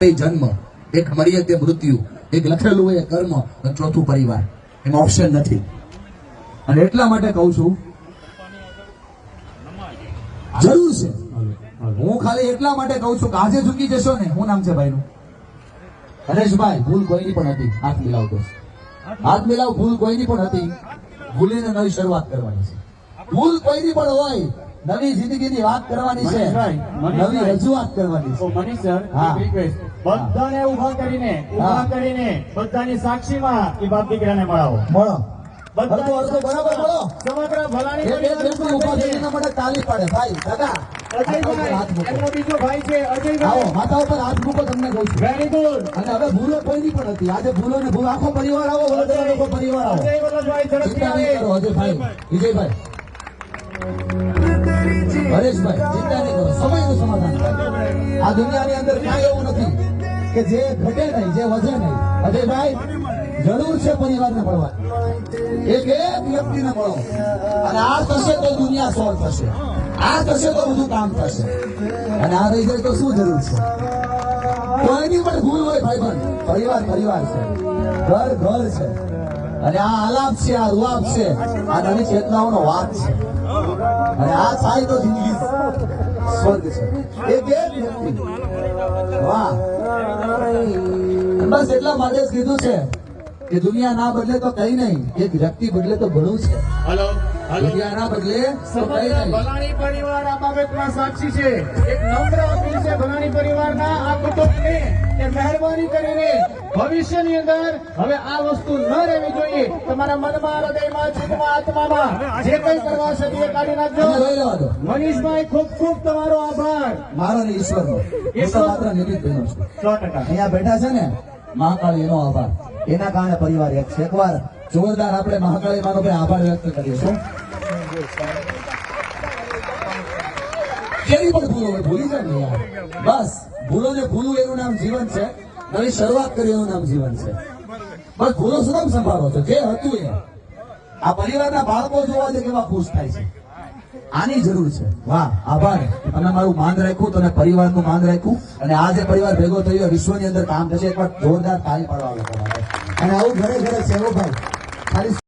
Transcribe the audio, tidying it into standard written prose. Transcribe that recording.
જન્મ, એક મળીએ તે મૃત્યુ, એક લખેલું હોય કર્મ, અને ચોથું પરિવાર. એમાં ઓપ્શન નથી. અને એટલા માટે કહું છું, જરૂર છે. હું ખાલી એટલા માટે કહું છું કે આજે ઝૂકી જશો ને. શું નામ છે ભાઈનું? હરેશભાઈ. ભૂલ કોઈની પણ હતી. હાથ મિલાવતો, હાથ મિલાવ. ભૂલ કોઈની પણ હતી. ભૂલીને નવી શરૂઆત કરવાની છે. ભૂલ કોઈની પણ હોય, નવી જિંદગીની વાત કરવાની છે, નવી રજૂઆત કરવાની છે. મનીષ સર, એક રિક્વેસ્ટ, બધાને ઉભા કરીને બધાની સાક્ષીમાં એ બાપ દીકરાને મળાવો. મળો અડધો અડધો બરાબર મળો. સમગ્ર ભલાણી એક વ્યક્તિ ઉભા થઈને મને તાલી પાડે. ભાઈ દાદા, અજયભાઈ, એમનો બીજો ભાઈ છે અજયભાઈ. આવો માથા ઉપર હાથ મૂકો. તમને કહું છું વેરી ગુડ. અને હવે ભૂલો કોઈની પણ હતી. આજે ભૂલો ને ભૂલ આખો પરિવાર આવો. વડોદરા લોકો પરિવાર આવો. અજય વલ્લભભાઈ ઝડપથી ચિંતા નહીં કરો. આવે. અજયભાઈ, વિજયભાઈ, હરેશભાઈ, ચિંતા નહીં કરો. સમયનું સમાધાન થાય. આ દુનિયાની અંદર કાંઈ એવું નથી કે જે ઘટે નહીં, જે વધે નહીં. અજયભાઈ, જરૂર છે પરિવારને મળવાની. એક એક વ્યક્તિને મળો. અને આ થશે તો દુનિયા સોલ્વ થશે. આ થશે તો બધું કામ થશે. અને આ રહી જાય તો શું જરૂર છે? કોઈની પણ ભૂલ હોય ભાઈબંધ, પરિવાર પરિવાર છે, ઘર ઘર છે. અને આ આલાપ છે, આ રૂઆબ છે, આ નવી ચેતનાઓનો વાત છે. અને આ થાય તો જિંદગી સ્વર્ગ છે. એક એક વ્યક્તિ. વાહ. બસ એટલા માટે જ કીધું છે કે દુનિયા ના બદલે તો કઈ નહીં, એક વ્યક્તિ બદલે તો ઘણું છે. હેલો, દુનિયા ના બદલે તો કઈ સમગ્ર નહીં. ભલાણી પરિવાર આ બાબતમાં સાક્ષી છે. એક નમ્ર અપીલ છે ભલાણી પરિવારના આ કુટુંબને કે મહેરબાની કરીને ભવિષ્યની અંદર હવે આ વસ્તુ ન રહેવી જોઈએ. તમારા મનમાં, હૃદયમાં, ચિત્તમાં, આત્મામાં જે કંઈ કરવા છે તે કાઢી નાખજો. તમે લઈ લેવા દો. મનીષભાઈ, ખૂબ ખૂબ તમારો આભાર. મારો ને ઈશ્વરનો. હું તો માત્ર નિમિત્ત બન્યો છું. 100%. અહીંયા બેઠા છે ને મહાકાળી, એનો આભાર. એના કારણે પરિવાર એક છે. એકવાર જોરદાર આપણે મહાકાળી માનો ભાઈ આભાર વ્યક્ત કરીએ છીએ. કેવી પણ ભૂલો હોય ભૂલી જાય ને યાર. બસ ભૂલો ને ભૂલું એનું નામ જીવન છે. નવી શરૂઆત કરી એનું નામ જીવન છે. બસ ભૂલો શું કામ સંભાળો છો? જે હતું એ. આ પરિવારના બાળકો જોવા છે કેવા ખુશ થાય છે. આની જરૂર છે. વાહ, આભાર. તમે મારું માન રાખ્યું, તમે પરિવારનું માન રાખ્યું. અને આ જે પરિવાર ભેગો થયો વિશ્વની અંદર કામ થશે. એકવાર જોરદાર તાળી પાડવા. અને આવું ઘરે ઘરે છે ભાઈ. ખાલી